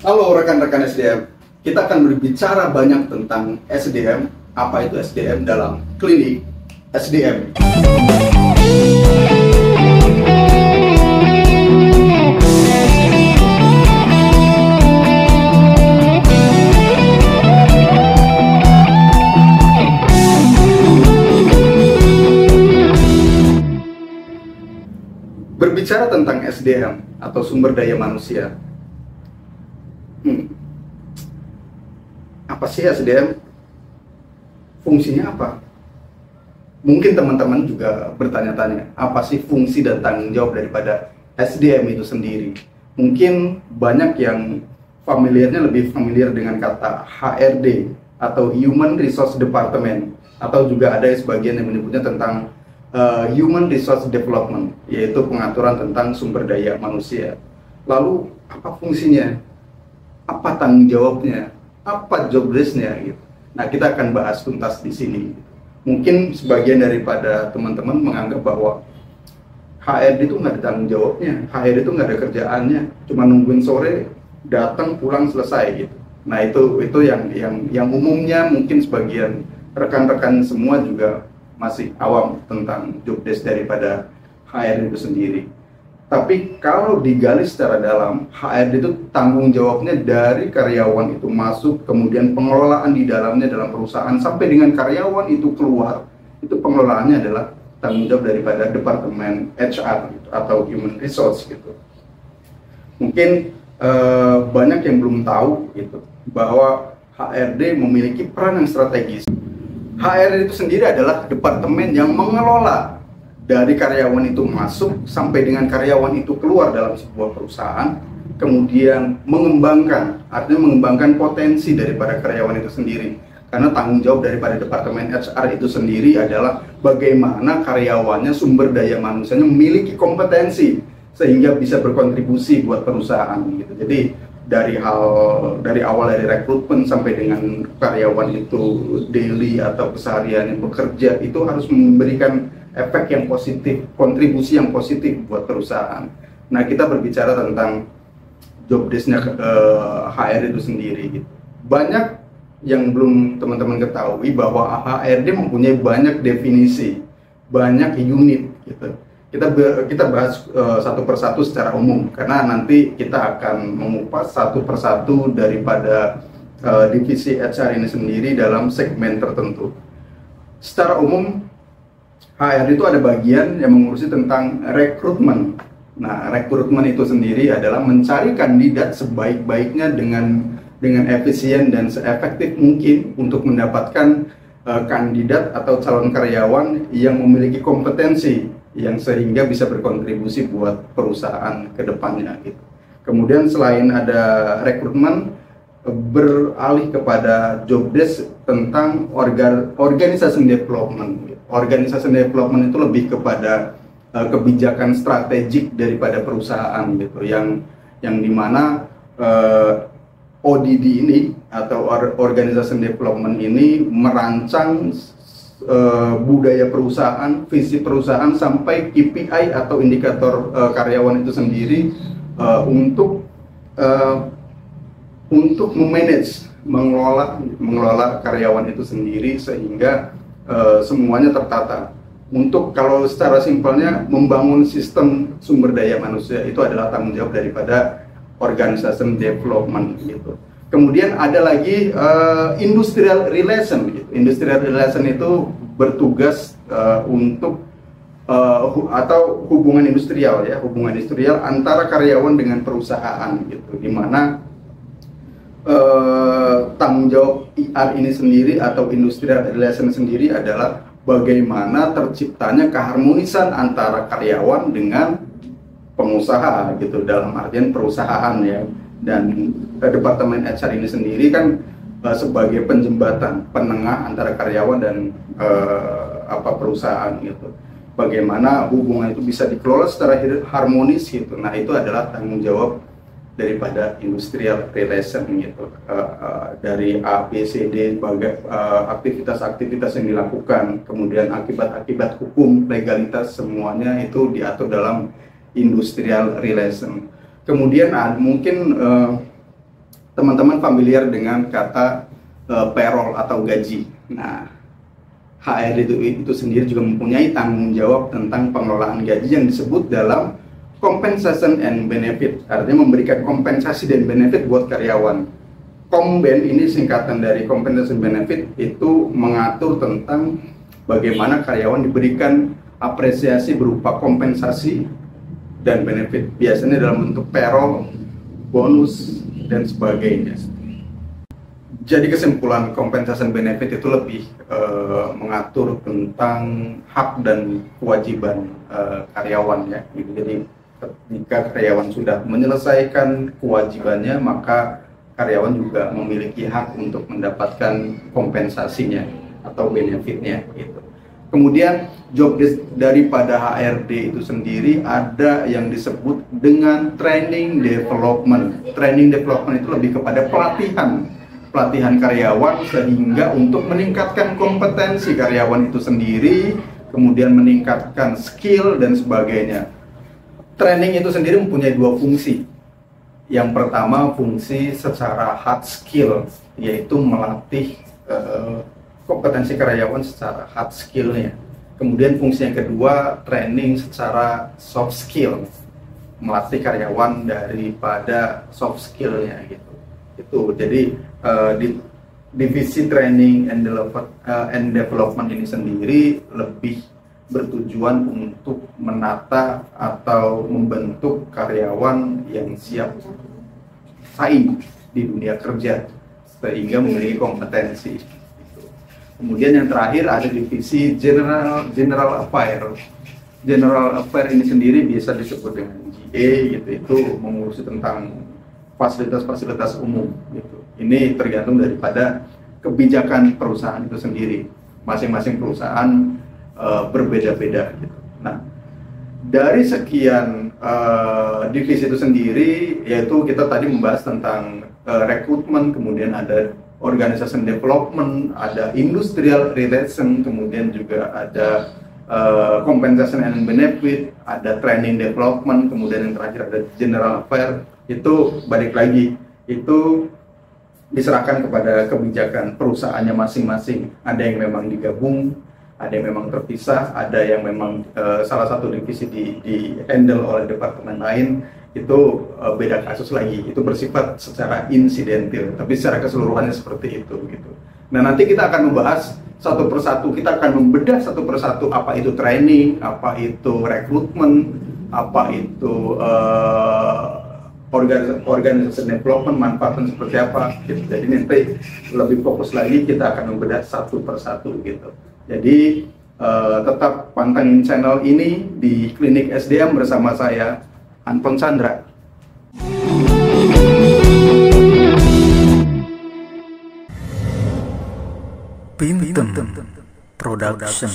Halo rekan-rekan SDM, kita akan berbicara banyak tentang SDM, apa itu SDM dalam klinik SDM. Berbicara tentang SDM atau sumber daya manusia, apa sih SDM? Fungsinya apa? Mungkin teman-teman juga bertanya-tanya, apa sih fungsi dan tanggung jawab daripada SDM itu sendiri? Mungkin banyak yang lebih familiar dengan kata HRD atau Human Resource Department, atau juga ada sebagian yang menyebutnya tentang Human Resource Development, yaitu pengaturan tentang sumber daya manusia. Lalu apa fungsinya? Apa tanggung jawabnya? Apa job desk-nya gitu. Nah, kita akan bahas tuntas di sini. Mungkin sebagian daripada teman-teman menganggap bahwa HRD itu nggak ada tanggung jawabnya, HRD itu nggak ada kerjaannya, cuma nungguin sore, datang, pulang, selesai gitu. Nah, itu yang umumnya mungkin sebagian rekan-rekan semua juga masih awam tentang job desk daripada HRD itu sendiri. Tapi kalau digali secara dalam, HRD itu tanggung jawabnya dari karyawan itu masuk, kemudian pengelolaan di dalamnya dalam perusahaan, sampai dengan karyawan itu keluar, itu pengelolaannya adalah tanggung jawab daripada Departemen HR gitu, atau Human Resource gitu. Mungkin banyak yang belum tahu gitu, bahwa HRD memiliki peran yang strategis. HRD itu sendiri adalah departemen yang mengelola dari karyawan itu masuk sampai dengan karyawan itu keluar dalam sebuah perusahaan, kemudian artinya mengembangkan potensi daripada karyawan itu sendiri. Karena tanggung jawab daripada departemen HR itu sendiri adalah bagaimana karyawannya, sumber daya manusianya memiliki kompetensi sehingga bisa berkontribusi buat perusahaan gitu. Jadi dari awal dari rekrutmen sampai dengan karyawan itu daily atau keseharian yang bekerja itu harus memberikan efek yang positif, kontribusi yang positif buat perusahaan. Nah, kita berbicara tentang job desk-nya HRD itu sendiri gitu. Banyak yang belum teman-teman ketahui bahwa HRD mempunyai banyak definisi, banyak unit gitu. Kita bahas satu persatu secara umum, karena nanti kita akan mengupas satu persatu daripada divisi HR ini sendiri dalam segmen tertentu. Secara umum, HRD itu ada bagian yang mengurusi tentang rekrutmen. Nah, rekrutmen itu sendiri adalah mencari kandidat sebaik-baiknya dengan efisien dan seefektif mungkin untuk mendapatkan kandidat atau calon karyawan yang memiliki kompetensi yang sehingga bisa berkontribusi buat perusahaan ke depannya gitu. Kemudian selain ada rekrutmen, beralih kepada job desk tentang organization development. Organization development itu lebih kepada kebijakan strategik daripada perusahaan gitu, yang dimana ODD ini atau organization development ini merancang budaya perusahaan, visi perusahaan sampai KPI atau indikator karyawan itu sendiri untuk mengelola karyawan itu sendiri sehingga semuanya tertata. Kalau secara simpelnya membangun sistem sumber daya manusia itu adalah tanggung jawab daripada organization development gitu. Kemudian ada lagi industrial relation gitu. Industrial relation itu bertugas untuk atau hubungan industrial antara karyawan dengan perusahaan gitu, di mana tanggung jawab IR ini sendiri atau industrial relation sendiri adalah bagaimana terciptanya keharmonisan antara karyawan dengan pengusaha gitu, dalam artian perusahaan ya. Dan departemen HR ini sendiri kan sebagai penjembatan penengah antara karyawan dan perusahaan gitu. Bagaimana hubungan itu bisa dikelola secara harmonis gitu. Nah, itu adalah tanggung jawab daripada industrial relation gitu, dari A, B, C, D, aktivitas-aktivitas yang dilakukan, kemudian akibat-akibat hukum, legalitas, semuanya itu diatur dalam industrial relation. Kemudian mungkin teman-teman familiar dengan kata payroll atau gaji. Nah, HR itu sendiri juga mempunyai tanggung jawab tentang pengelolaan gaji yang disebut dalam compensation and benefit, artinya memberikan kompensasi dan benefit buat karyawan. Komben ini singkatan dari compensation benefit, itu mengatur tentang bagaimana karyawan diberikan apresiasi berupa kompensasi dan benefit, biasanya dalam bentuk payroll, bonus, dan sebagainya. Jadi kesimpulan compensation benefit itu lebih mengatur tentang hak dan kewajiban karyawan ya. Jadi ketika karyawan sudah menyelesaikan kewajibannya, maka karyawan juga memiliki hak untuk mendapatkan kompensasinya atau benefitnya gitu. Kemudian job desk daripada HRD itu sendiri ada yang disebut dengan training development. Training development itu lebih kepada pelatihan karyawan sehingga untuk meningkatkan kompetensi karyawan itu sendiri, kemudian meningkatkan skill dan sebagainya. Training itu sendiri mempunyai dua fungsi. Yang pertama, fungsi secara hard skill, yaitu melatih kompetensi karyawan secara hard skillnya. Kemudian fungsi yang kedua, training secara soft skill, melatih karyawan daripada soft skillnya gitu. Itu jadi di divisi training and development ini sendiri lebih bertujuan untuk menata atau membentuk karyawan yang siap saing di dunia kerja sehingga memiliki kompetensi. Kemudian yang terakhir ada divisi general affair. General affair ini sendiri biasa disebut dengan GA gitu, itu mengurusi tentang fasilitas-fasilitas umum gitu. Ini tergantung daripada kebijakan perusahaan itu sendiri. Masing-masing perusahaan berbeda-beda gitu. Nah, dari sekian divisi itu sendiri, yaitu kita tadi membahas tentang rekrutmen, kemudian ada organization development, ada industrial relation, kemudian juga ada compensation and benefit, ada training development, kemudian yang terakhir ada general affair. Itu balik lagi, itu diserahkan kepada kebijakan perusahaannya masing-masing. Ada yang memang digabung, ada yang memang terpisah, ada yang memang salah satu divisi di handle oleh departemen lain. Itu beda kasus lagi, itu bersifat secara insidentil, tapi secara keseluruhannya seperti itu gitu. Nah, nanti kita akan membahas satu persatu, kita akan membedah satu persatu apa itu training, apa itu rekrutmen, apa itu organisasi development, manfaatnya seperti apa gitu. Jadi nanti lebih fokus lagi, kita akan membedah satu persatu gitu. Jadi tetap pantengin channel ini di Klinik SDM bersama saya, Anton Chandra. Pintem Production.